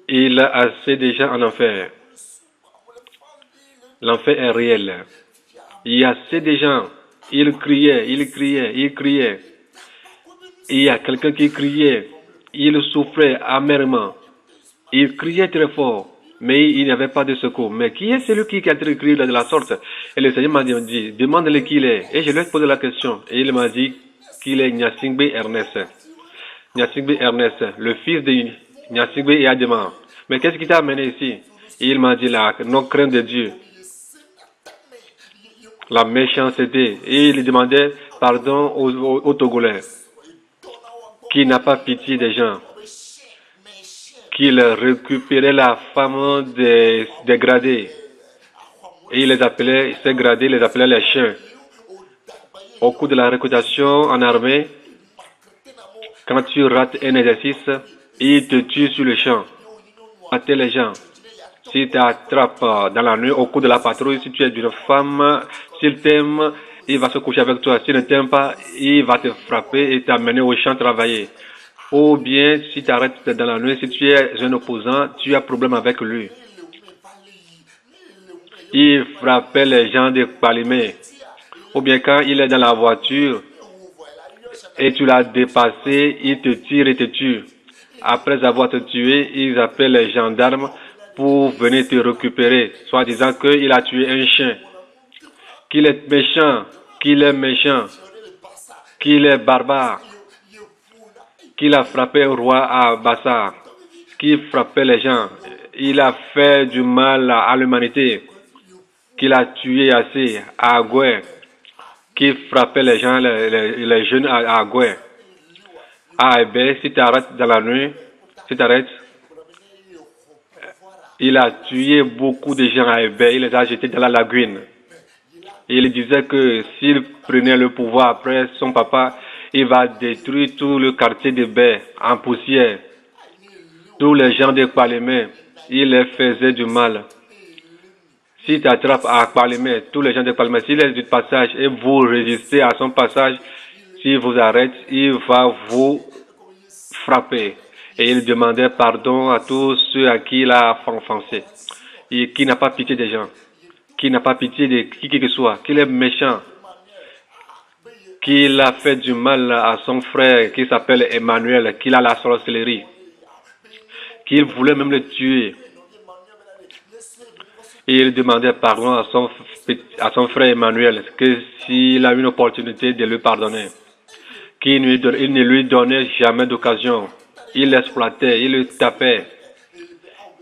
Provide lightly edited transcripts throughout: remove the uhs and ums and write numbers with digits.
Il a assez de gens en enfer. L'enfer est réel. Il y a assez de gens. Il criait, il criait, il criait. Il y a quelqu'un qui criait. Il souffrait amèrement. Il criait très fort, mais il n'y avait pas de secours. Mais qui est celui qui a crié de la sorte? Et le Seigneur m'a dit, demande-le qui il est. Et je lui ai posé la question. Et il m'a dit qu'il est Nyasingbe Ernest. Nyasingbe Ernest, le fils de Nyasingbe et Adema. Mais qu'est-ce qui t'a amené ici? Et il m'a dit la non-crainte de Dieu. La méchanceté. Et il demandait pardon aux Togolais, qui n'a pas pitié des gens, qu'il récupérait la femme dégradée. Et il les appelait, ces gradés, il les appelait les chiens. Au cours de la recrutation en armée, quand tu rates un exercice, il te tue sur le champ. Mater les gens. S'il t'attrape dans la nuit au cours de la patrouille, si tu es d'une femme, s'il t'aime, il va se coucher avec toi. S'il ne t'aime pas, il va te frapper et t'amener au champ travailler. Ou bien, si tu arrêtes dans la nuit, si tu es un opposant, tu as problème avec lui. Il frappait les gens de Palimé. Ou bien quand il est dans la voiture et tu l'as dépassé, il te tire et te tue. Après avoir te tué, ils appellent les gendarmes pour venir te récupérer, soit disant qu'il a tué un chien, qu'il est méchant, qu'il est méchant, qu'il est barbare, qu'il a frappé le roi à Bassa, qu'il frappait les gens, il a fait du mal à l'humanité, qu'il a tué assez à Agoué, qu'il frappait les gens, les jeunes à Agoué. À Hébé, si tu arrêtes dans la nuit, si tu arrêtes, il a tué beaucoup de gens à Hébé, il les a jetés dans la lagune. Il disait que s'il prenait le pouvoir après son papa, il va détruire tout le quartier de Bé en poussière. Tous les gens de Palimé, il les faisait du mal. Si tu attrapes à Palimé, tous les gens de Palimé, s'il est du passage et vous résistez à son passage, s'il vous arrête, il va vous frapper. Et il demandait pardon à tous ceux à qui il a offensé. Et qui n'a pas pitié des gens. Qui n'a pas pitié de qui que ce soit. Qu'il est méchant. Qu'il a fait du mal à son frère qui s'appelle Emmanuel. Qu'il a la sorcellerie. Qu'il voulait même le tuer. Et il demandait pardon à son frère Emmanuel. Que s'il a une opportunité de le pardonner. Il ne lui donnait jamais d'occasion. Il l'exploitait, il le tapait.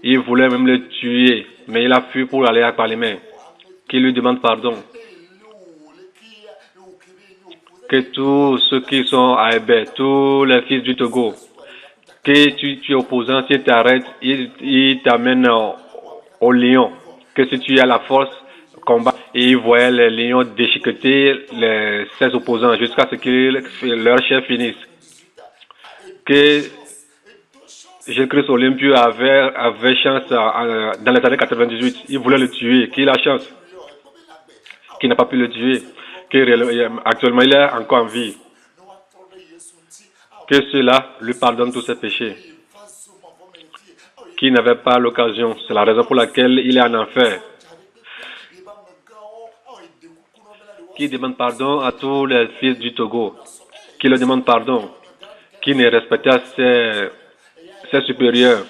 Il voulait même le tuer, mais il a fui pour aller à Palimé. Qu'il lui demande pardon. Que tous ceux qui sont à Hébé, tous les fils du Togo, que tu es opposant, si tu arrêtes, il t'amène au lion. Que si tu as la force, combat. Et il voyait les lions déchiqueter ses opposants jusqu'à ce que leur chef finisse. Que Jésus-Christ Olympio avait chance dans les années 98. Il voulait le tuer. Qu'il a chance. Qu'il n'a pas pu le tuer. Actuellement, il est encore en vie. Que cela lui pardonne tous ses péchés. Qu'il n'avait pas l'occasion. C'est la raison pour laquelle il est en enfer. Qui demande pardon à tous les fils du Togo. Qui le demande pardon. Qui ne respectait ses supérieurs.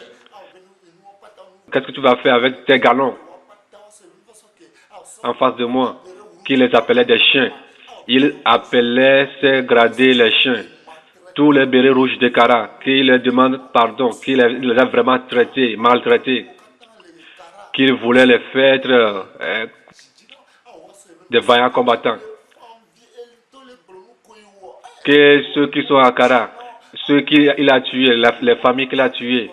Qu'est-ce que tu vas faire avec tes galons en face de moi? Qui les appelait des chiens. Il appelait ses gradés les chiens. Tous les bérets rouges de Kara, qui les demande pardon, qui les a vraiment traités, maltraités. Qu'il voulait les faire être des vaillants combattants. Que ceux qui sont à Kara, ceux qu'il a tués, les familles qu'il a tuées,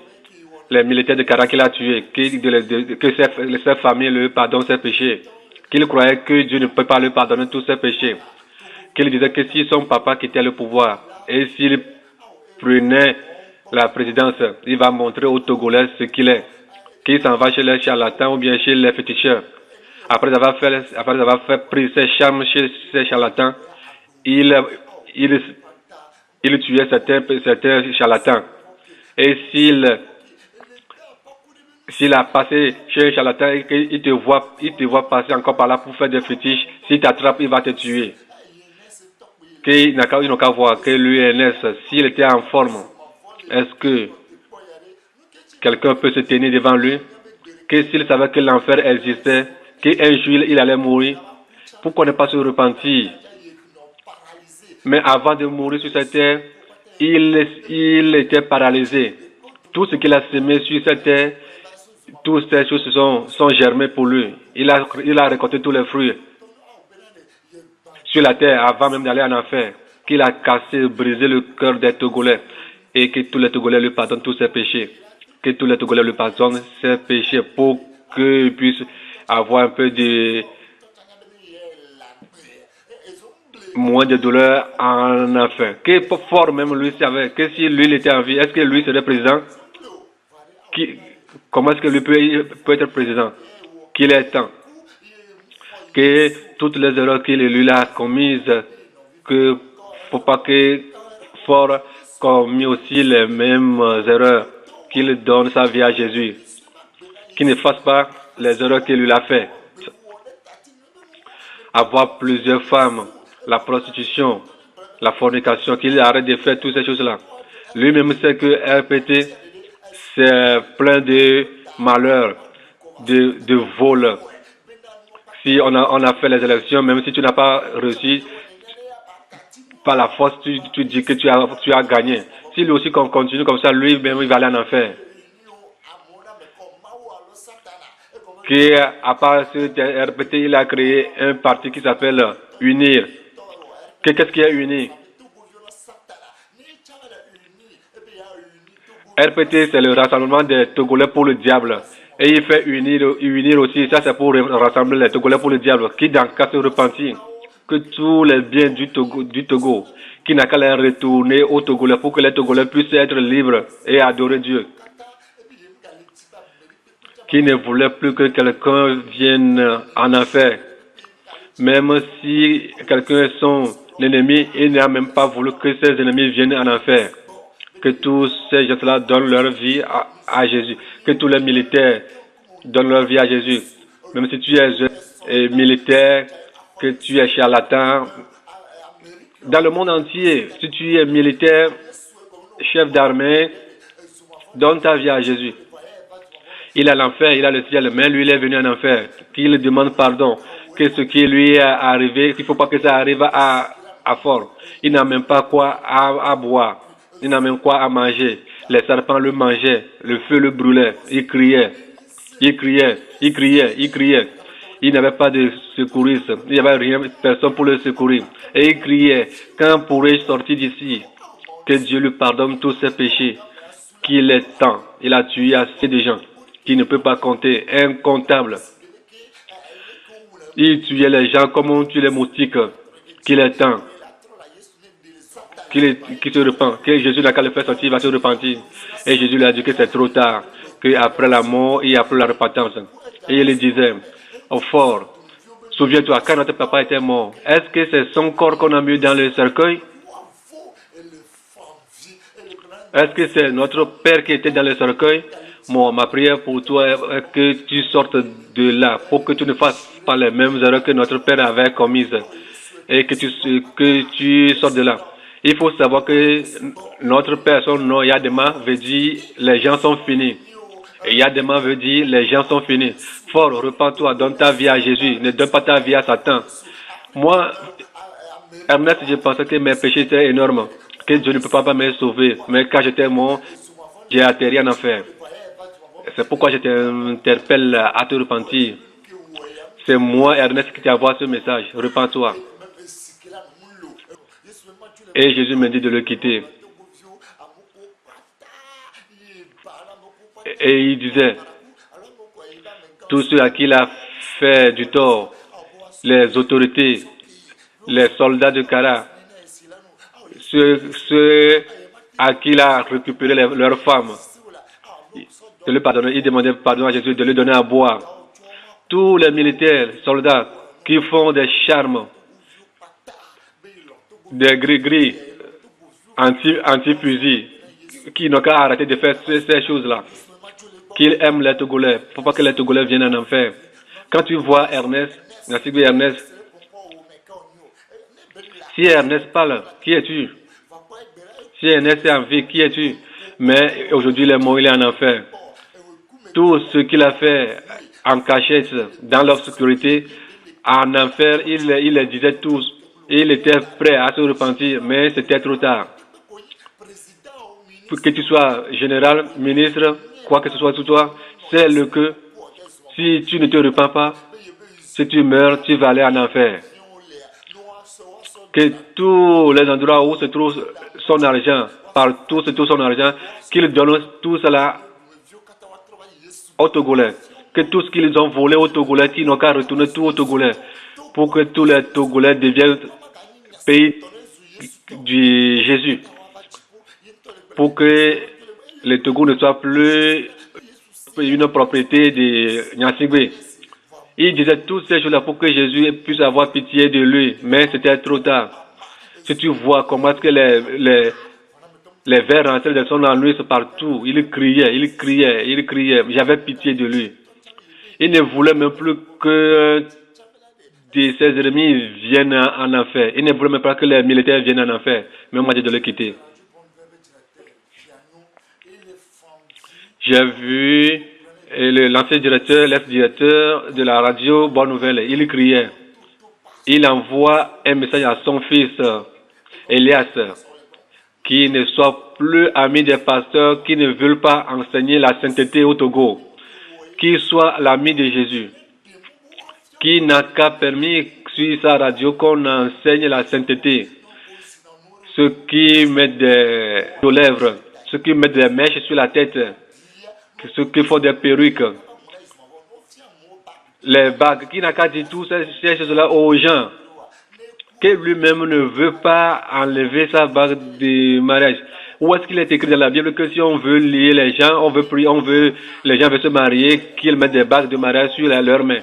les militaires de Kara qu'il a tués, que ses familles lui pardonnent ses péchés, qu'il croyait que Dieu ne peut pas lui pardonner tous ses péchés, qu'il disait que si son papa quittait le pouvoir et s'il prenait la présidence, il va montrer aux Togolais ce qu'il est, qu'il s'en va chez les charlatans ou bien chez les féticheurs. Après avoir fait pris ses charmes chez ces charlatans, il tuait certains charlatans. Et s'il a passé chez un charlatan et qu'il te voit passer encore par là pour faire des fétiches, s'il t'attrape, il va te tuer. Qu'ils n'ont qu'à voir que lui, Ernest, s'il était en forme, est-ce que quelqu'un peut se tenir devant lui? Que s'il savait que l'enfer existait, qu'un jour il allait mourir, pourquoi ne pas se repentir? Mais avant de mourir sur cette terre, il était paralysé. Tout ce qu'il a semé sur cette terre, toutes ces choses sont germées pour lui. Il a récolté tous les fruits sur la terre avant même d'aller en enfer. Qu'il a cassé, brisé le cœur des Togolais et que tous les Togolais lui pardonnent tous ses péchés. Que tous les Togolais lui pardonnent ses péchés pour qu'il puisse avoir un peu de moins de douleur en enfer. Que fort même lui savait que si lui il était en vie, est-ce que lui serait président? Comment est-ce que lui peut être président? Qu'il est temps que toutes les erreurs qu'il lui a commises, que faut pas que fort commis aussi les mêmes erreurs, qu'il donne sa vie à Jésus, qu'il ne fasse pas les erreurs qu'il lui a fait. Avoir plusieurs femmes, la prostitution, la fornication, qu'il arrête de faire toutes ces choses-là. Lui-même sait que RPT, c'est plein de malheurs, de vols. Si on a fait les élections, même si tu n'as pas réussi, par la force, tu dis que tu as gagné. Si lui aussi continue comme ça, lui-même, il va aller en enfer. Qui, à part ce RPT, il a créé un parti qui s'appelle Unir. Qu'est-ce qui est Unir? RPT, c'est le rassemblement des Togolais pour le diable. Et il fait unir aussi. Ça, c'est pour rassembler les Togolais pour le diable. Qui n'a qu'à se repentir. Que tous les biens du Togo, qui n'a qu'à les retourner aux Togolais pour que les Togolais puissent être libres et adorer Dieu. Qui ne voulait plus que quelqu'un vienne en enfer. Même si quelqu'un est son ennemi, il n'a même pas voulu que ses ennemis viennent en enfer. Que tous ces gens-là donnent leur vie à Jésus. Que tous les militaires donnent leur vie à Jésus. Même si tu es militaire, que tu es charlatan. Dans le monde entier, si tu es militaire, chef d'armée, donne ta vie à Jésus. Il a l'enfer, il a le ciel, mais lui, il est venu en enfer. Qu'il demande pardon. Que ce qui lui est arrivé, il ne faut pas que ça arrive à fort. Il n'a même pas quoi à boire. Il n'a même quoi à manger. Les serpents le mangeaient. Le feu le brûlait. Il criait. Il criait. Il criait. Il criait. Il n'avait pas de secouriste. Il n'y avait rien, personne pour le secourir. Et il criait. Quand pourrais-je sortir d'ici? Que Dieu lui pardonne tous ses péchés. Qu'il est temps. Il a tué assez de gens qui ne peut pas compter. Incontable. Il tuait les gens comme on tue les moustiques. Qu'il est temps. Qui se repent, que Jésus n'a qu'à le faire sortir, il va se repentir. Et Jésus lui a dit que c'est trop tard, qu'après la mort et après la repentance. Et il lui disait, au fort, souviens-toi, quand notre papa était mort, est-ce que c'est son corps qu'on a mis dans le cercueil? Est-ce que c'est notre père qui était dans le cercueil? Moi, ma prière pour toi est que tu sortes de là, pour que tu ne fasses pas les mêmes erreurs que notre père avait commises. Et que tu sortes de là. Il faut savoir que notre père, son nom, Yadema, veut dire les gens sont finis. Et Yadema veut dire les gens sont finis. Fort, repens-toi, donne ta vie à Jésus. Ne donne pas ta vie à Satan. Moi, Ernest, je pensais que mes péchés étaient énormes. Que Dieu ne peut pas me sauver. Mais quand j'étais mort, j'ai atterri en enfer. C'est pourquoi je t'interpelle à te repentir. C'est moi, Ernest, qui t'envoie ce message. Repens-toi. Et Jésus me dit de le quitter. Et il disait, tous ceux à qui il a fait du tort, les autorités, les soldats de Kara, ceux à qui il a récupéré leurs femmes, de lui pardonner, il demandait pardon à Jésus de lui donner à boire. Tous les militaires, soldats qui font des charmes, des gris-gris, anti-fusil, qui n'ont qu'à arrêter de faire ces choses-là. Qu'ils aiment les Togolais. Faut pas que les Togolais viennent en enfer. Quand tu vois Ernest, Nasigwe Ernest, si Ernest parle, qui es-tu? Si Ernest est en vie, qui es-tu? Mais aujourd'hui, il est mort, il est en enfer. Tout ce qu'il a fait en cachette, dans l'obscurité, en enfer, il les disait tous. Il était prêt à se repentir, mais c'était trop tard. Que tu sois général, ministre, quoi que ce soit sous toi, c'est le que si tu ne te repens pas, si tu meurs, tu vas aller en enfer. Que tous les endroits où se trouve son argent, partout se trouve son argent, qu'il donne tout cela aux Togolais. Que tout ce qu'ils ont volé aux Togolais, qu'ils n'ont qu'à retourner tout aux Togolais. Pour que tous les Togolais deviennent pays du Jésus. Pour que le Togo ne soit plus une propriété de Nyasigwe. Il disait toutes ces choses-là pour que Jésus puisse avoir pitié de lui, mais c'était trop tard. Si tu vois comment est-ce que les vers rentraient de son ennui partout, il criait, j'avais pitié de lui. Il ne voulait même plus que de ses ennemis viennent en enfer. Il ne voulait même pas que les militaires viennent en enfer, mais moi j'ai de le quitter. J'ai vu l'ancien directeur, l'ex-directeur de la radio Bonne Nouvelle, il criait. Il envoie un message à son fils, Elias, qui ne soit plus ami des pasteurs qui ne veulent pas enseigner la sainteté au Togo, qui soit l'ami de Jésus, qui n'a qu'à permis sur sa radio qu'on enseigne la sainteté. Ceux qui mettent des aux lèvres, ceux qui mettent des mèches sur la tête, ceux qui font des perruques, les bagues, qui n'a qu'à dire toutes ces choses-là aux gens, que lui-même ne veut pas enlever sa bague de mariage. Où est-ce qu'il est écrit dans la Bible que si on veut lier les gens, on veut prier, les gens veulent se marier, qu'ils mettent des bagues de mariage sur leurs mains,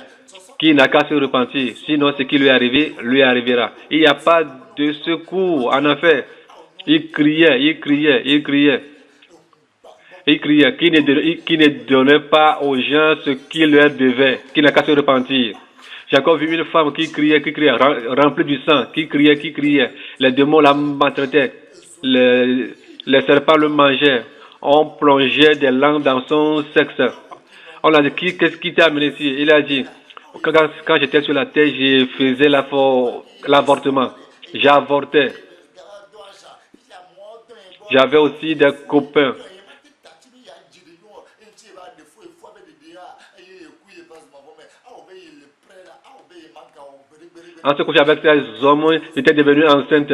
qui n'a qu'à se repentir. Sinon, ce qui lui est arrivé, lui arrivera. Il n'y a pas de secours en enfer. Il criait, qui ne donnait pas aux gens ce qu'il leur devait, qui n'a qu'à se repentir. J'ai encore vu une femme qui criait, remplie du sang, qui criait. Les démons la maltraitaient, les serpents le mangeaient. On plongeait des langues dans son sexe. On a dit, qu'est-ce qui t'a amené ici? Il a dit, quand j'étais sur la terre, je faisais l'avortement. J'avortais. J'avais aussi des copains. En se couchant avec ces hommes, j'étais devenu enceinte.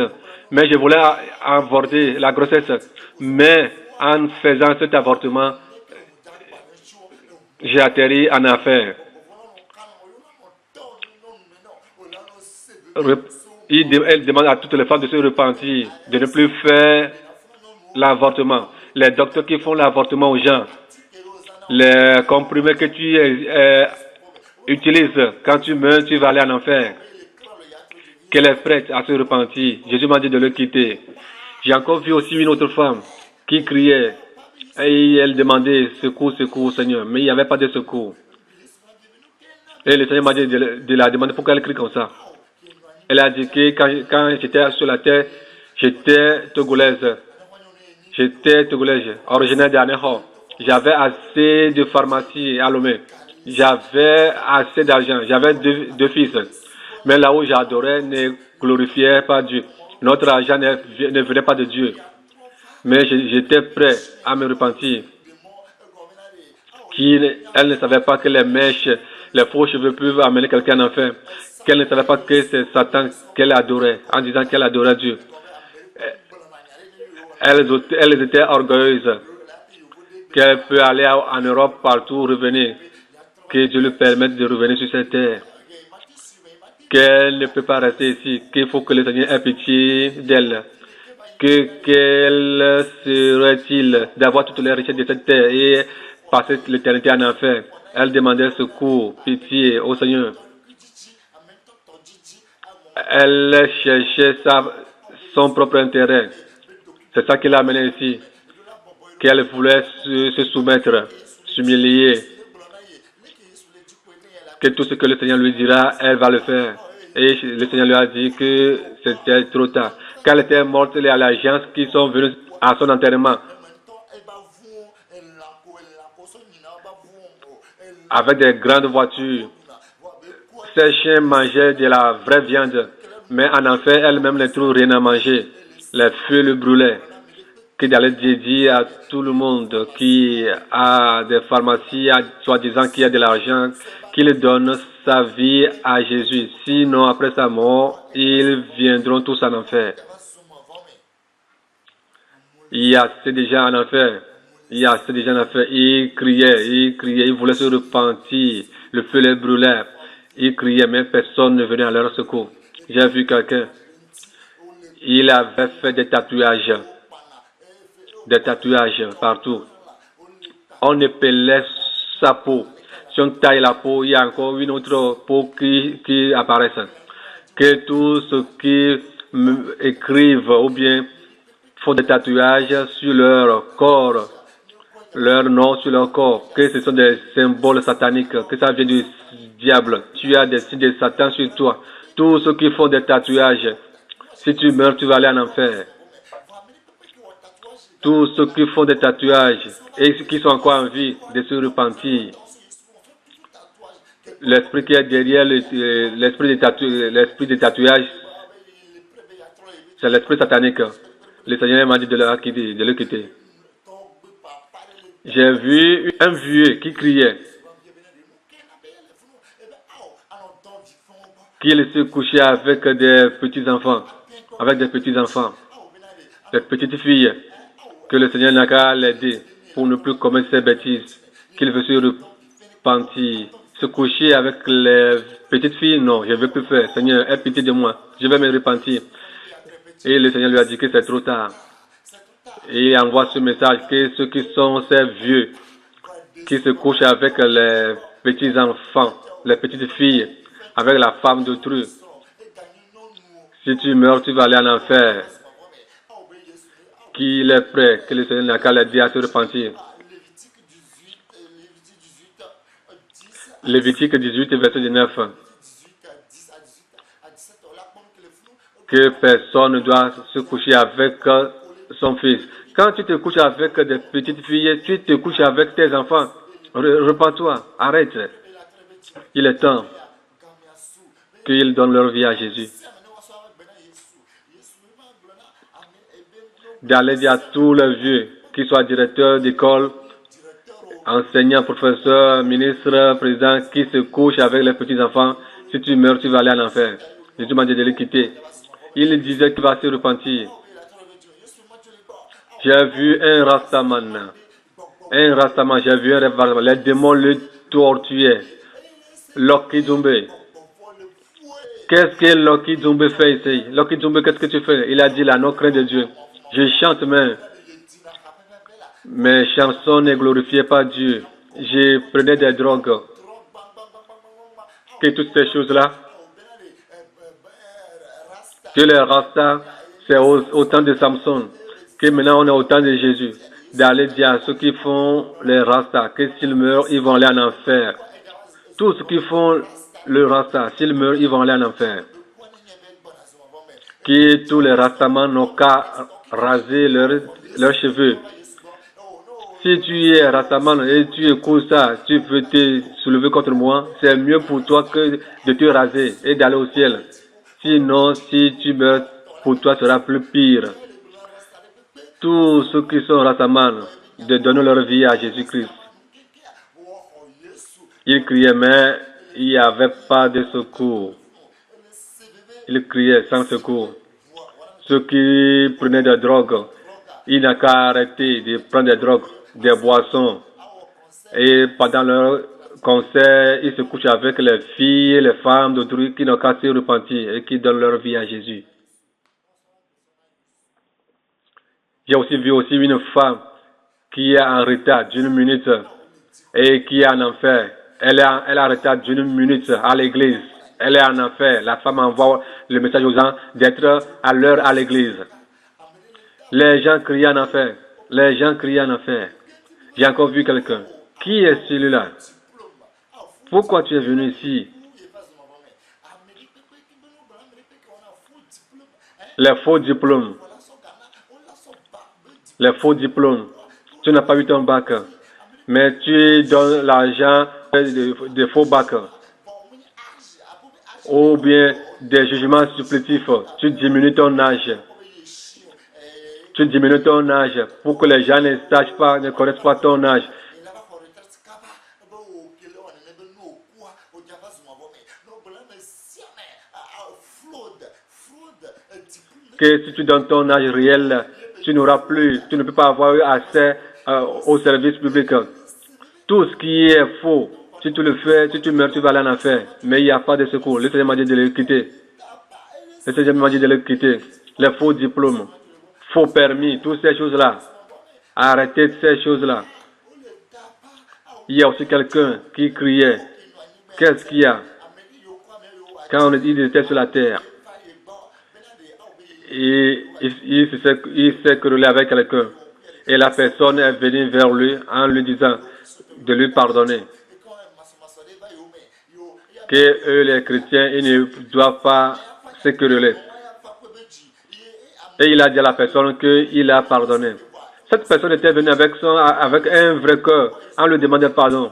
Mais je voulais avorter la grossesse. Mais en faisant cet avortement, j'ai atterri en affaire. Elle demande à toutes les femmes de se repentir, de ne plus faire l'avortement. Les docteurs qui font l'avortement aux gens, les comprimés que tu utilises, quand tu meurs, tu vas aller en enfer. Qu'elle est prête à se repentir. Jésus m'a dit de le quitter. J'ai encore vu aussi une autre femme qui criait et elle demandait secours, Seigneur. Mais il n'y avait pas de secours. Et le Seigneur m'a dit de la demander pourquoi elle crie comme ça. Elle a dit que quand j'étais sur la terre, j'étais togolaise. Originaire d'Aneho. J'avais assez de pharmacie à Lomé. J'avais assez d'argent. J'avais deux fils. Mais là où j'adorais ne glorifiait pas Dieu. Notre argent ne venait pas de Dieu. Mais j'étais prêt à me repentir. Elle ne savait pas que les mèches, les faux cheveux peuvent amener quelqu'un en enfer. Qu'elle ne savait pas que c'est Satan qu'elle adorait, en disant qu'elle adorait Dieu. Elles étaient orgueilleuses. Qu'elle peut aller en Europe, partout, revenir. Que Dieu lui permette de revenir sur cette terre. Qu'elle ne peut pas rester ici, qu'il faut que le Seigneur ait pitié d'elle. Quel serait-il d'avoir toutes les richesses de cette terre et passer l'éternité en enfer? Elle demandait secours, pitié au Seigneur. Elle cherchait son propre intérêt. C'est ça qui l'a amené ici. qu'elle voulait se soumettre, s'humilier, que tout ce que le Seigneur lui dira, elle va le faire. Et le Seigneur lui a dit que c'était trop tard. Quand elle était morte, il y a l'agence qui sont venus à son enterrement avec des grandes voitures. Ces chiens mangeaient de la vraie viande, mais en enfer, elle-même ne trouve rien à manger. Les feux le brûlaient. Que d'aller dire à tout le monde qui a des pharmacies, soi-disant qui a de l'argent, qu'il donne sa vie à Jésus. Sinon, après sa mort, ils viendront tous en enfer. Il y a assez de gens en enfer. Il y a assez de gens en enfer. Ils criaient, ils voulaient se repentir. Le feu les brûlait. Ils criaient, mais personne ne venait à leur secours. J'ai vu quelqu'un. Il avait fait des tatouages partout. On épelait sa peau. Si on taille la peau, il y a encore une autre peau qui apparaît. Que tous ceux qui écrivent ou bien font des tatouages sur leur corps, leur nom sur leur corps, que ce sont des symboles sataniques, que ça vient du diable. Tu as des signes de Satan sur toi. Tous ceux qui font des tatouages, si tu meurs, tu vas aller en enfer. Tous ceux qui font des tatouages et qui sont encore en vie de se repentir. L'esprit qui est derrière l'esprit des tatouages, c'est l'esprit satanique. Le Seigneur m'a dit de le quitter. J'ai vu un vieux qui criait qu'il se couchait avec des petits-enfants, des petites filles, que le Seigneur n'a qu'à l'aider pour ne plus commettre ces bêtises, qu'il veut se repentir. Se coucher avec les petites filles, non, je ne veux plus faire. Seigneur, aie pitié de moi, je vais me repentir. Et le Seigneur lui a dit que c'est trop tard. Et il envoie ce message que ceux qui sont ces vieux, qui se couchent avec les petits enfants, les petites filles, avec la femme d'autrui, si tu meurs, tu vas aller en enfer. Qu'il est prêt, que le Seigneur n'a qu'à l'aider à se repentir. Lévitique 18, verset 19. Que personne ne doit se coucher avec son fils. Quand tu te couches avec des petites filles, tu te couches avec tes enfants. Repends-toi, arrête. Il est temps qu'ils donnent leur vie à Jésus. D'aller dire à tous les vieux, qu'ils soient directeurs d'école, enseignants, professeurs, ministres, présidents, qui se couchent avec les petits-enfants, si tu meurs, tu vas aller en enfer. Jésus m'a dit de les quitter. Il disait qu'il va se repentir. J'ai vu un Rastaman. J'ai vu un Rastaman. Les démons le tortuaient. Loki Dumbe. Qu'est-ce que Loki Dumbe fait ici? Loki Dumbe, qu'est-ce que tu fais? Il a dit la non-crainte de Dieu. Je chante, mais mes chansons ne glorifiaient pas Dieu. Je prenais des drogues. Que toutes ces choses-là, que les Rastas, c'est au temps de Samson, que maintenant on est au temps de Jésus, d'aller dire à ceux qui font les Rastas, que s'ils meurent, ils vont aller en enfer. Tous ceux qui font le Rasta, s'ils meurent, ils vont aller en enfer. Que tous les Rastamans n'ont qu'à raser leurs cheveux. Si tu es Rastaman et tu écoutes ça, tu peux te soulever contre moi, c'est mieux pour toi que de te raser et d'aller au ciel. Sinon, si tu meurs, pour toi sera plus pire. Tous ceux qui sont Rastaman, de donner leur vie à Jésus-Christ. Ils criaient, mais il n'y avait pas de secours. Ils criaient sans secours. Ceux qui prenaient des drogues, ils n'ont qu'à arrêter de prendre des drogues, des boissons. Et pendant leur concert, ils se couchent avec les filles, les femmes d'autrui qui n'ont qu'à se repentir et qui donnent leur vie à Jésus. J'ai aussi vu une femme qui est en retard d'une minute et qui est en enfer. Elle est en retard d'une minute à l'église. Elle est en enfer. La femme envoie le message aux gens d'être à l'heure à l'église. Les gens crient en enfer. Les gens crient en enfer. J'ai encore vu quelqu'un. Qui est celui-là? Pourquoi tu es venu ici? Les faux diplômes. Les faux diplômes. Tu n'as pas eu ton bac, mais tu donnes l'argent des faux bacs. Ou bien des jugements supplétifs. Tu diminues ton âge. Tu diminues ton âge pour que les gens ne sachent pas, ne connaissent pas ton âge. Que si tu donnes ton âge réel, tu n'auras plus, tu ne peux pas avoir accès au service public. Tout ce qui est faux, si tu le fais, si tu meurs, tu vas aller en enfer. Mais il n'y a pas de secours. Le Seigneur m'a dit de le quitter. Le Seigneur m'a dit de le quitter. Les faux diplômes, faux permis, toutes ces choses-là. Arrêtez ces choses-là. Il y a aussi quelqu'un qui criait. Qu'est-ce qu'il y a? Quand il était sur la terre, et il s'est querellé avec quelqu'un. Et la personne est venue vers lui en lui disant de lui pardonner. Que eux, les chrétiens, ils ne doivent pas se quereller. Et il a dit à la personne qu'il a pardonné. Cette personne était venue avec un vrai cœur en lui demandant pardon.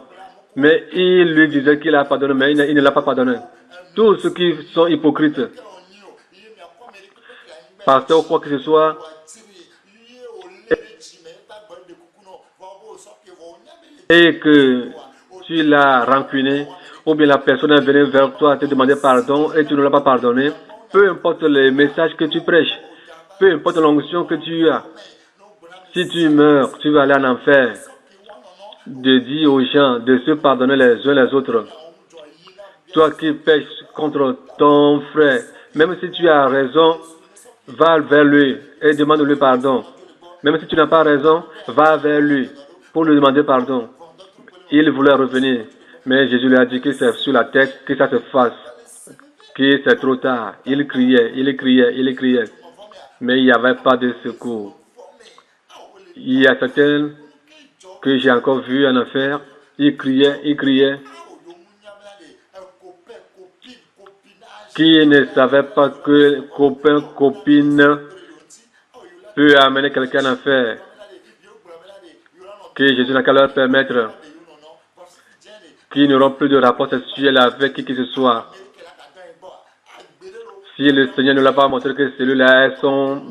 Mais il lui disait qu'il a pardonné, mais il ne l'a pas pardonné. Tous ceux qui sont hypocrites, pasteur ou quoi que ce soit, et que tu l'as rancuné, ou bien la personne est venue vers toi te demander pardon et tu ne l'as pas pardonné, peu importe les messages que tu prêches, peu importe l'onction que tu as, si tu meurs, tu vas aller en enfer. De dire aux gens de se pardonner les uns les autres. Toi qui pêches contre ton frère, même si tu as raison, va vers lui et demande-lui pardon. Même si tu n'as pas raison, va vers lui pour lui demander pardon. Il voulait revenir, mais Jésus lui a dit que c'est sur la tête que ça se fasse, que c'est trop tard. Il criait, mais il n'y avait pas de secours. Il y a certains que j'ai encore vu en enfer, ils criaient, qui ne savaient pas que copain, copine peut amener quelqu'un en enfer, que Jésus n'a qu'à leur permettre, qu'ils n'auront plus de rapport sexuel avec qui que ce soit. Si le Seigneur ne l'a pas montré que celui-là est son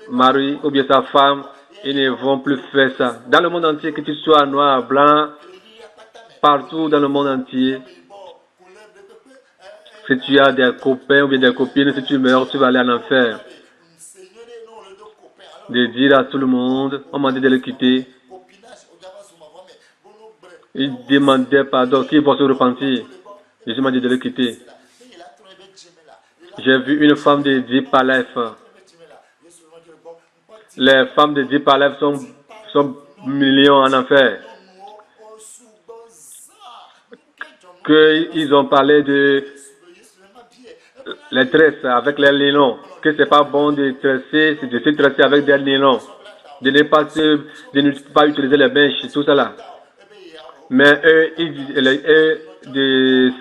mari ou bien sa femme, ils ne vont plus faire ça. Dans le monde entier, que tu sois noir, blanc, partout dans le monde entier, si tu as des copains ou bien des copines, si tu meurs, tu vas aller en enfer. De dire à tout le monde, on m'a dit de le quitter. Il demandait pardon, qu'il va se repentir. Jésus m'a dit de le quitter. J'ai vu une femme de Deep Aleph. Les femmes de Deep Aleph sont millions en enfer. Qu'ils ont parlé de les tresses avec les nylons, que c'est pas bon de se tresser avec des nylons, de ne pas utiliser les bêches, tout ça là. Mais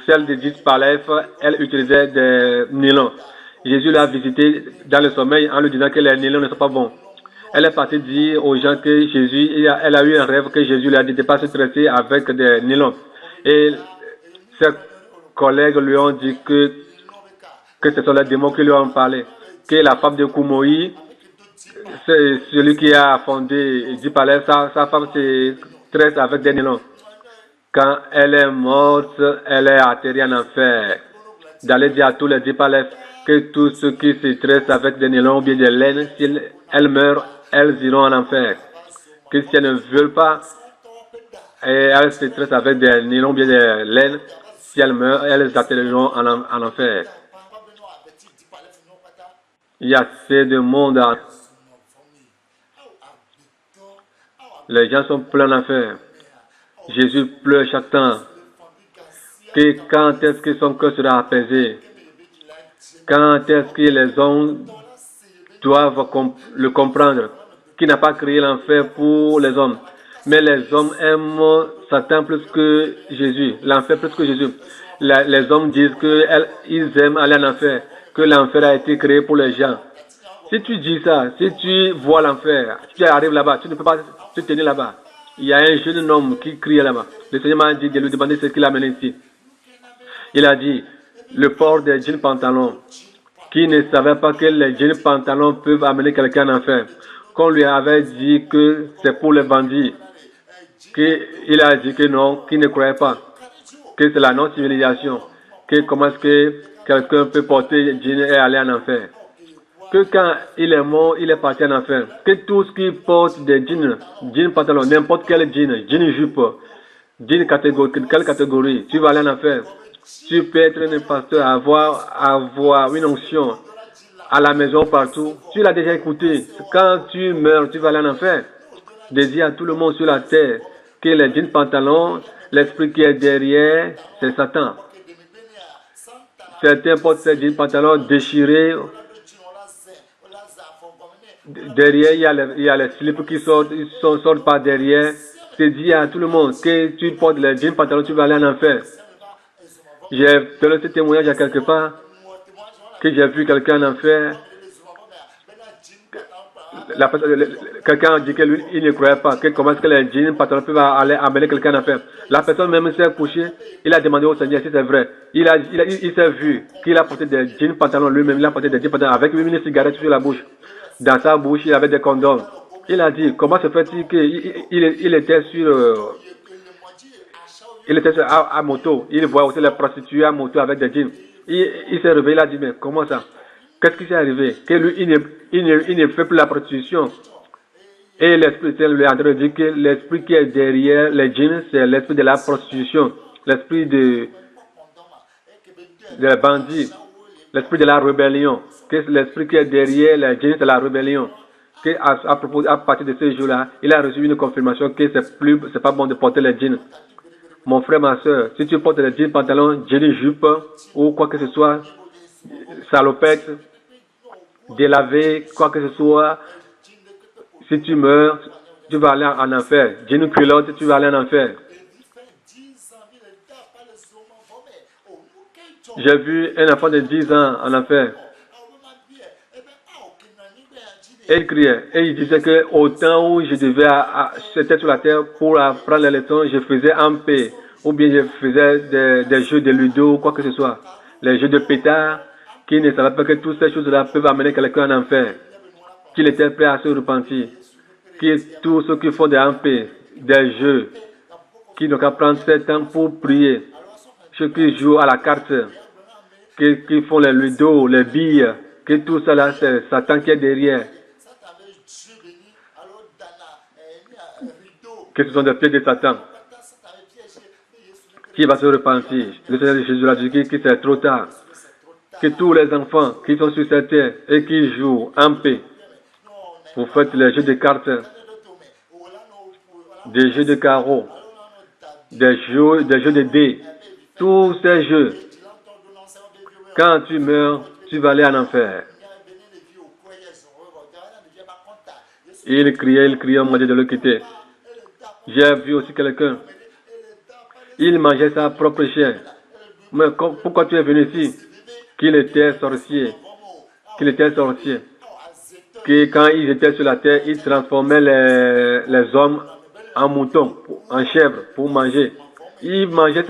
celles de Deep Aleph, elles utilisaient des nylons. Jésus l'a visité dans le sommeil en lui disant que les nylons ne sont pas bons. Elle est partie dire aux gens que elle a eu un rêve que Jésus lui a dit de ne pas se tresser avec des nylons. Et ses collègues lui ont dit que ce sont les démons qui lui ont parlé. Que la femme de Koumoï, c'est celui qui a fondé Deep Aleph, sa femme se tresse avec des nylons. Quand elle est morte, elle est atterrie en enfer. D'aller dire à tous les Deep Aleph que tous ceux qui se tressent avec des nylons ou bien des laines, si elles meurent, elles iront en enfer. Que si elles ne veulent pas, et elles se tressent avec des nylons ou bien des laines, si elles meurent, elles atterriront en enfer. Il y a assez de monde. Les gens sont pleins d'enfer. Jésus pleure chaque temps. Que quand est-ce que son cœur sera apaisé? Quand est-ce que les hommes doivent le comprendre? qui n'a pas créé l'enfer pour les hommes. Mais les hommes aiment Satan plus que Jésus, l'enfer plus que Jésus. Les hommes disent qu'ils aiment aller en enfer, que l'enfer a été créé pour les gens. Si tu dis ça, si tu vois l'enfer, si tu arrives là-bas, tu ne peux pas te tenir là-bas. Il y a un jeune homme qui crie là-bas. Le Seigneur m'a dit de lui demander ce qu'il a amené ici. Il a dit, le port des jeans pantalons, qui ne savait pas que les jeans pantalons peuvent amener quelqu'un en enfer. Qu'on lui avait dit que c'est pour les bandits. Il a dit que non, qu'il ne croyait pas. Que c'est la non-civilisation. Que comment est-ce que quelqu'un peut porter jeans et aller en enfer. Que quand il est mort, il est parti en enfer. Que tout ce qui porte des jeans pantalons, n'importe quel jean jupe, jean catégorie, quelle catégorie, tu vas aller en enfer. Tu peux être un pasteur, avoir une onction à la maison partout. Tu l'as déjà écouté. Quand tu meurs, tu vas aller en enfer. Dis à tout le monde sur la terre que les jeans pantalons, l'esprit qui est derrière, c'est Satan. Certains portent ces jeans pantalons déchirés. Derrière, il y a les slips qui sortent par derrière. C'est dit à tout le monde que tu portes les jeans pantalons, tu vas aller en enfer. J'ai donné ce témoignage à quelque part que j'ai vu quelqu'un en enfer. Quelqu'un a dit que lui, il ne croyait pas. Que comment est-ce que les jeans pantalons peuvent aller amener quelqu'un en enfer. La personne même s'est couchée. Il a demandé au Seigneur si c'est vrai. Il s'est vu qu'il a porté des jeans pantalons lui-même. Il a porté des jeans pantalons avec une cigarette sur la bouche. Dans sa bouche, il avait des condoms. Il a dit, comment se fait-il qu'il était sur... il était à moto. Il voit aussi les prostituées à moto avec des jeans. Il s'est réveillé, il a dit, mais comment ça? Qu'est-ce qui s'est arrivé? Que lui, il ne fait plus la prostitution. Et l'esprit lui est en train de dire que l'esprit qui est derrière les jeans, c'est l'esprit de la prostitution. L'esprit de bandits. L'esprit de la rébellion. Que l'esprit qui est derrière les jeans, c'est la rébellion. Que à partir de ce jour-là, il a reçu une confirmation que c'est pas bon de porter les jeans. Mon frère, ma soeur, si tu portes des jeans pantalons, jeans jupe ou quoi que ce soit, salopette, délavé, quoi que ce soit, si tu meurs, tu vas aller en enfer. Jeans culotte, tu vas aller en enfer. J'ai vu un enfant de 10 ans en enfer. Et il criait. Et il disait que au temps où je devais, j'étais sur la terre pour apprendre les leçons, je faisais en paix. Ou bien je faisais des jeux de ludo, quoi que ce soit. Les jeux de pétard, qui ne savaient pas que toutes ces choses-là peuvent amener quelqu'un en enfer. Qu'il était prêt à se repentir. Que tous ceux qui font des MP, des jeux, qui n'ont qu'à prendre ce temps pour prier. Ceux qui jouent à la carte, qui font les ludo, les billes, que tout cela, c'est Satan qui est derrière. Que ce sont des pieds de Satan. Qui va se repentir? Le Seigneur Jésus a dit que c'est trop tard. Que tous les enfants qui sont sur cette terre et qui jouent en paix, vous faites les jeux de cartes, des jeux de carreaux, des jeux de dés, tous ces jeux. Quand tu meurs, tu vas aller en enfer. Il criait, on m'a dit de le quitter. J'ai vu aussi quelqu'un. Il mangeait sa propre chair. Mais pourquoi tu es venu ici? Qu'il était sorcier. Que quand ils étaient sur la terre, ils transformaient les hommes en moutons, en chèvres, pour manger. Il mangeait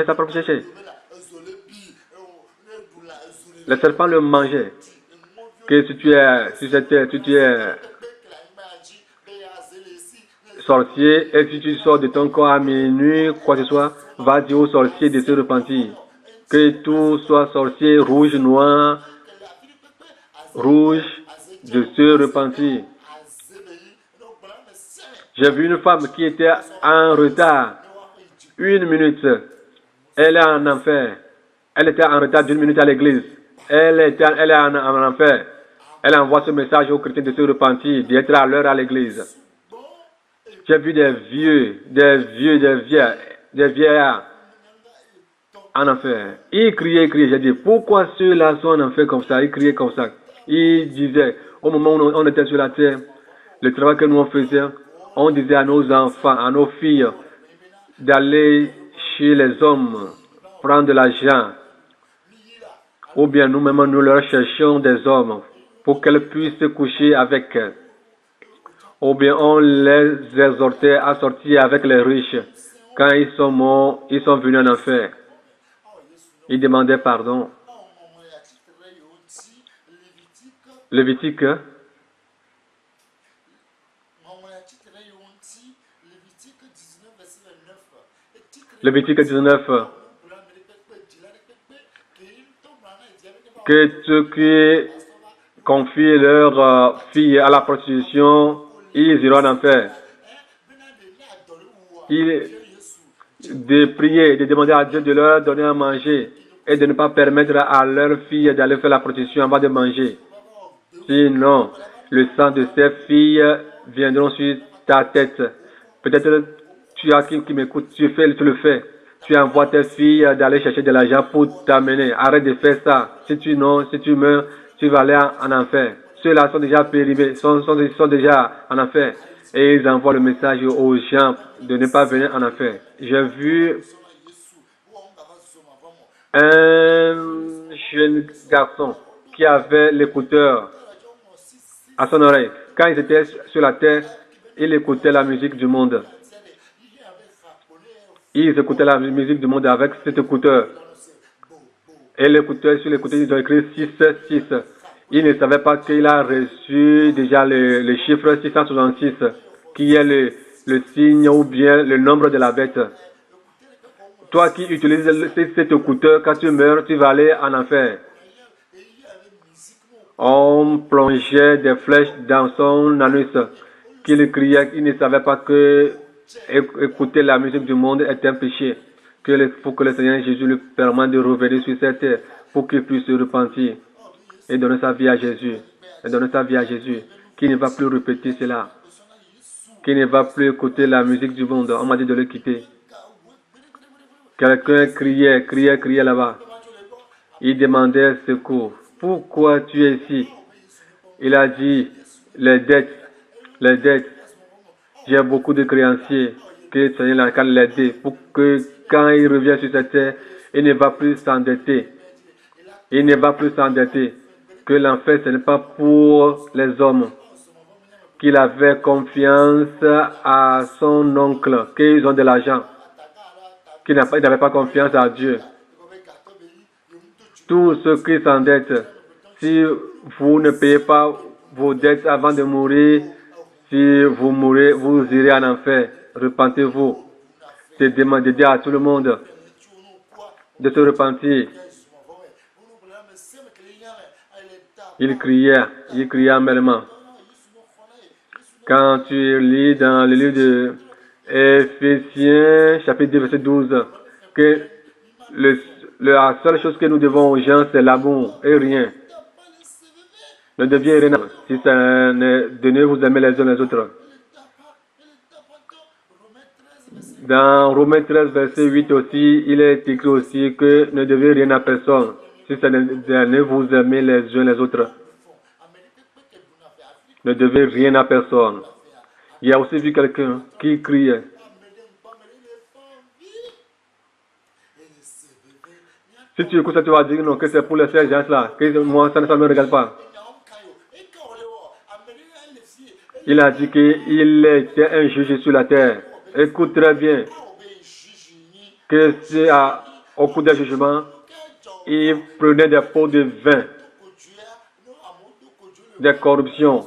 sa propre chair. Le serpent le mangeait. Que si tu es sur cette terre, si tu es sorcier, et si tu sors de ton corps à minuit, quoi que ce soit, va dire au sorcier de se repentir. Que tout soit sorcier, rouge, noir, de se repentir. J'ai vu une femme qui était en retard. 1 minute. Elle est en enfer. Elle était en retard d'1 minute à l'église. Elle est en enfer. Elle envoie ce message aux chrétiens de se repentir, d'être à l'heure à l'église. J'ai vu des vieillards en enfer. Ils criaient. J'ai dit, pourquoi ceux-là sont en enfer comme ça? Ils criaient comme ça. Ils disaient, au moment où on était sur la terre, le travail que nous faisions, on disait à nos enfants, à nos filles, d'aller chez les hommes, prendre de l'argent, ou bien nous-mêmes, nous leur cherchions des hommes pour qu'elles puissent coucher avec eux. Ou bien on les exhortait à sortir avec les riches. Quand ils sont morts, ils sont venus en enfer. Ils demandaient pardon. Lévitique. Lévitique 19. Que ceux qui confient leurs filles à la prostitution, ils iront en enfer. De prier, de demander à Dieu de leur donner à manger et de ne pas permettre à leurs filles d'aller faire la prostitution avant de manger. Sinon, le sang de ces filles viendront sur ta tête. Peut-être tu as qui m'écoute, tu le fais. Tu envoies tes filles d'aller chercher de l'argent pour t'amener. Arrête de faire ça. Si tu meurs, tu vas aller en enfer. Ceux-là sont déjà périmés, sont déjà en enfer. Et ils envoient le message aux gens de ne pas venir en enfer. J'ai vu un jeune garçon qui avait l'écouteur à son oreille. Quand il était sur la terre, il écoutait la musique du monde. Ils écoutaient la musique du monde avec cet écouteur. Et l'écouteur, sur l'écouteur, ils ont écrit 666. Il ne savait pas qu'il a reçu déjà le chiffre 666, qui est le signe ou bien le nombre de la bête. Toi qui utilises cet écouteur, quand tu meurs, tu vas aller en enfer. On plongeait des flèches dans son anus, qu'il criait, il ne savait pas que écouter la musique du monde est un péché. Il faut que le Seigneur Jésus lui permette de revenir sur cette terre pour qu'il puisse se repentir et donner sa vie à Jésus. Et donner sa vie à Jésus. Qui ne va plus répéter cela. Qui ne va plus écouter la musique du monde. On m'a dit de le quitter. Quelqu'un criait là-bas. Il demandait secours. Pourquoi tu es ici? Il a dit, les dettes. J'ai beaucoup de créanciers que le Seigneur a l'aider pour que quand il revient sur cette terre, il ne va plus s'endetter. Que l'enfer, ce n'est pas pour les hommes. Qu'il avait confiance à son oncle, qu'ils ont de l'argent. Qu'il n'avait pas confiance à Dieu. Tous ceux qui s'endettent, si vous ne payez pas vos dettes avant de mourir, si vous mourrez, vous irez en enfer. Repentez-vous. C'est de dire à tout le monde de se repentir. Il criait amèrement. Quand tu lis dans le livre de Éphésiens, chapitre 2, verset 12, que la seule chose que nous devons aux gens, c'est l'amour et rien. Ne deviez rien si ça ne de ne vous aimer les uns les autres. Dans Romains 13, verset 8 aussi, il est écrit aussi que ne devez rien à personne si ça ne vous aimer les uns les autres. Ne devez rien à personne. Il y a aussi vu quelqu'un qui criait. Si tu écoutes ça, tu vas dire non, que c'est pour les ces gens-là, que moi, ça ne me regarde pas. Il a dit qu'il était un juge sur la terre. Écoute très bien. Que c'est au cours des jugements, il prenait des pots de vin, des corruptions.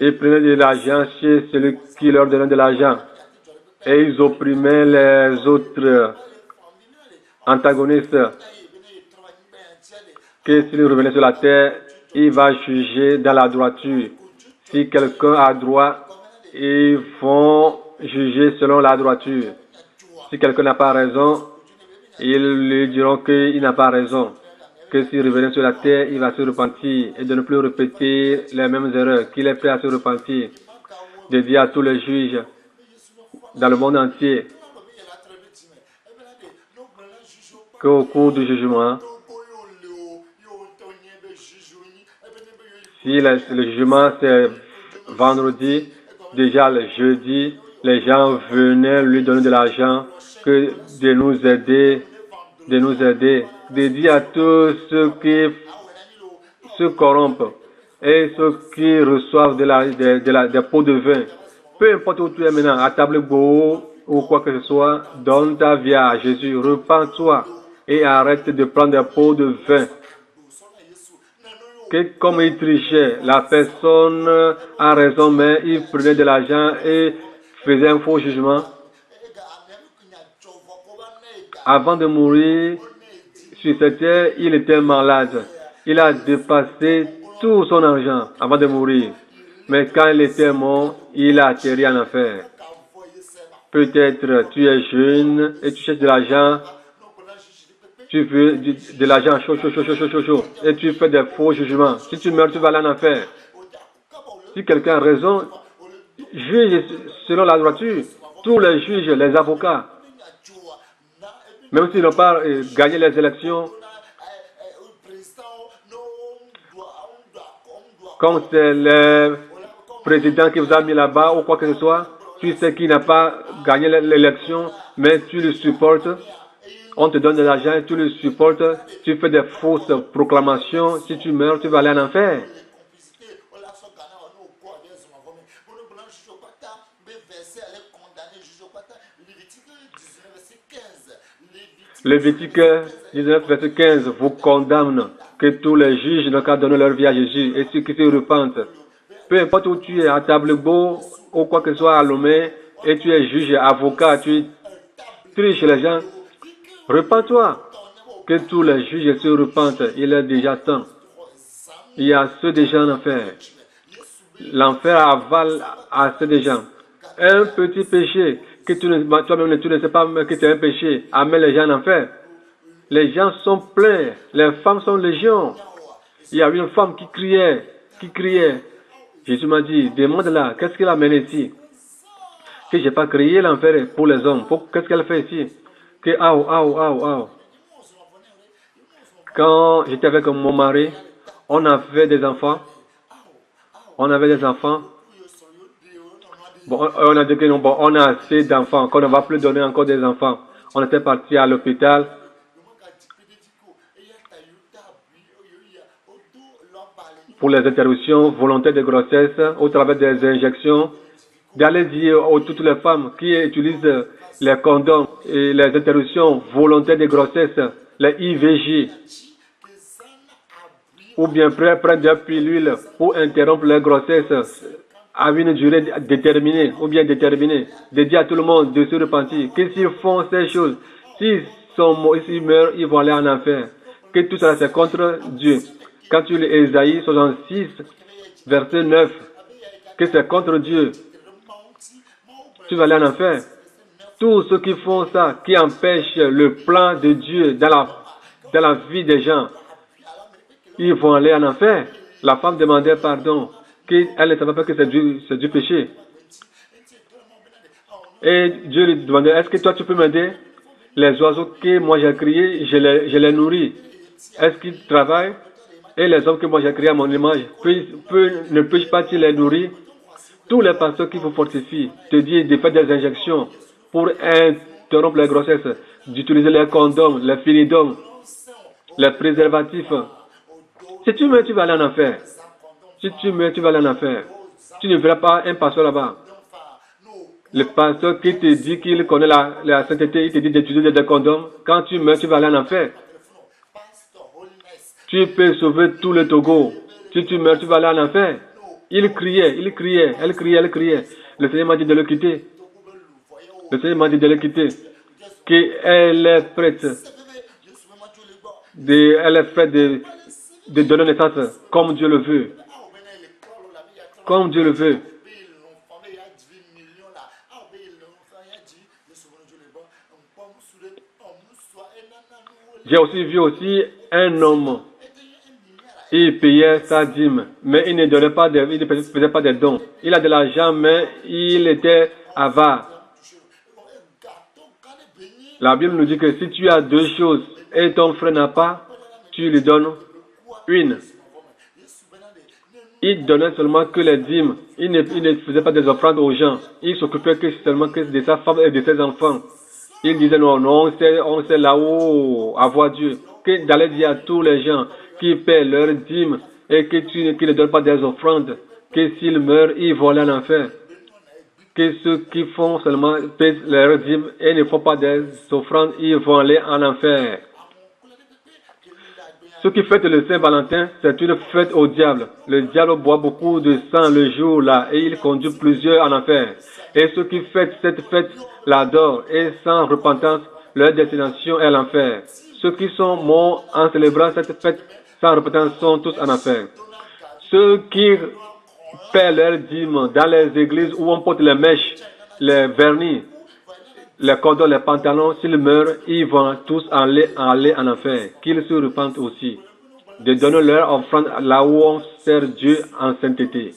Ils prenaient de l'argent chez celui qui leur donnait de l'argent. Et ils opprimaient les autres antagonistes. Que s'il revenait sur la terre, il va juger dans la droiture. Si quelqu'un a droit, ils vont juger selon la droiture. Si quelqu'un n'a pas raison, ils lui diront qu'il n'a pas raison. Que s'il revenait sur la terre, il va se repentir et de ne plus répéter les mêmes erreurs, qu'il est prêt à se repentir, de dire à tous les juges dans le monde entier qu'au cours du jugement, si le jugement c'est vendredi, déjà le jeudi, les gens venaient lui donner de l'argent, de nous aider, de dire à tous ceux qui se corrompent et ceux qui reçoivent des pots de vin. Peu importe où tu es maintenant, à table beau ou quoi que ce soit, donne ta vie à Jésus, repens-toi et arrête de prendre des pots de vin. Comme il trichait, la personne a raison, mais il prenait de l'argent et faisait un faux jugement. Avant de mourir sur cette terre, il était malade. Il a dépassé tout son argent avant de mourir. Mais quand il était mort, il a atterri en enfer. Peut-être tu es jeune et tu cherches de l'argent. Tu veux de l'argent chaud, et tu fais des faux jugements. Si tu meurs, tu vas aller en enfer. Si quelqu'un a raison, juge selon la droiture. Tous les juges, les avocats, même s'ils n'ont pas gagné les élections, comme c'est le président qui vous a mis là-bas ou quoi que ce soit, tu sais qu'il n'a pas gagné l'élection, mais tu le supportes. On te donne de l'argent et tu le supportes. Tu fais des fausses proclamations. Si tu meurs, tu vas aller en enfer. Lévitique 19, verset 15 vous condamne que tous les juges n'ont qu'à donner leur vie à Jésus et ceux qui se repentent. Peu importe où tu es, à Table-Beau ou quoi que ce soit à Lomé, et tu es juge, avocat, tu triches les gens, repens-toi. Que tous les juges se repentent, il est déjà temps. Il y a ceux des gens en enfer. L'enfer avale à ceux des gens. Un petit péché que toi-même tu ne sais pas que c'est un péché, amène les gens en enfer. Les gens sont pleins, les femmes sont légion. Il y a une femme qui criait. Jésus m'a dit, demande-la, qu'est-ce qu'elle amène ici? Que je n'ai pas créé l'enfer pour les hommes. Qu'est-ce qu'elle fait ici? Que aou. Quand j'étais avec mon mari, on avait des enfants. Bon, on a dit que non, on a assez d'enfants, qu'on ne va plus donner encore des enfants. On était parti à l'hôpital. Pour les interruptions volontaires de grossesse, au travers des injections, d'aller dire à toutes les femmes qui utilisent les condoms et les interruptions volontaires de grossesse, les IVG, ou bien prendre des pilules pour interrompre les grossesses à une durée déterminée ou bien déterminée, de dire à tout le monde de se repentir, que s'ils font ces choses, s'ils meurent, ils vont aller en enfer. Que tout ça c'est contre Dieu. Quand tu lis Ésaïe 66, verset 9, que c'est contre Dieu, tu vas aller en enfer. Tous ceux qui font ça, qui empêchent le plan de Dieu dans la vie des gens, ils vont aller en enfer. La femme demandait pardon, qu'elle ne savait pas que c'est du péché. Et Dieu lui demandait, est-ce que toi tu peux m'aider? Les oiseaux que moi j'ai créés, je les nourris. Est-ce qu'ils travaillent? Et les hommes que moi j'ai créés à mon image, ne peux-je pas les nourrir? Tous les pasteurs qui vous fortifient, te disent de faire des injections pour interrompre les grossesses, d'utiliser les condoms, les filidomes, les préservatifs. Si tu meurs, tu vas aller en enfer. Si tu meurs, tu vas aller en enfer. Tu ne verras pas un pasteur là-bas. Le pasteur qui te dit qu'il connaît la sainteté, il te dit d'utiliser des condoms. Quand tu meurs, tu vas aller en enfer. Tu peux sauver tout le Togo. Si tu meurs, tu vas aller en enfer. Elle criait. Le Seigneur m'a dit de le quitter. Qu'elle est prête. Elle est prête de donner naissance comme Dieu le veut. Comme Dieu le veut. J'ai aussi vu un homme. Il payait sa dîme, mais il ne donnait pas il ne faisait pas des dons. Il a de l'argent, mais il était avare. La Bible nous dit que si tu as deux choses et ton frère n'a pas, tu lui donnes une. Ils donnaient seulement que les dîmes. Ils ne faisaient pas des offrandes aux gens. Ils s'occupaient que seulement que de sa femme et de ses enfants. Ils disaient non, non, on sait là-haut avoir Dieu. Que d'aller dire à tous les gens qui paient leurs dîmes et qui ne donnent pas des offrandes, que s'ils meurent, ils vont aller en enfer. Que ceux qui font seulement paient leurs dîmes et ne font pas des offrandes, ils vont aller en enfer. Ceux qui fêtent le Saint-Valentin, c'est une fête au diable. Le diable boit beaucoup de sang le jour-là et il conduit plusieurs en enfer. Et ceux qui fêtent cette fête l'adorent et sans repentance, leur destination est l'enfer. Ceux qui sont morts en célébrant cette fête sans repentance sont tous en enfer. Ceux qui paient leurs dîmes dans les églises où on porte les mèches, les vernis, les cordons, les pantalons, s'ils meurent, ils vont tous aller en enfer. Qu'ils se repentent aussi. De donner leur offrande là où on sert Dieu en sainteté.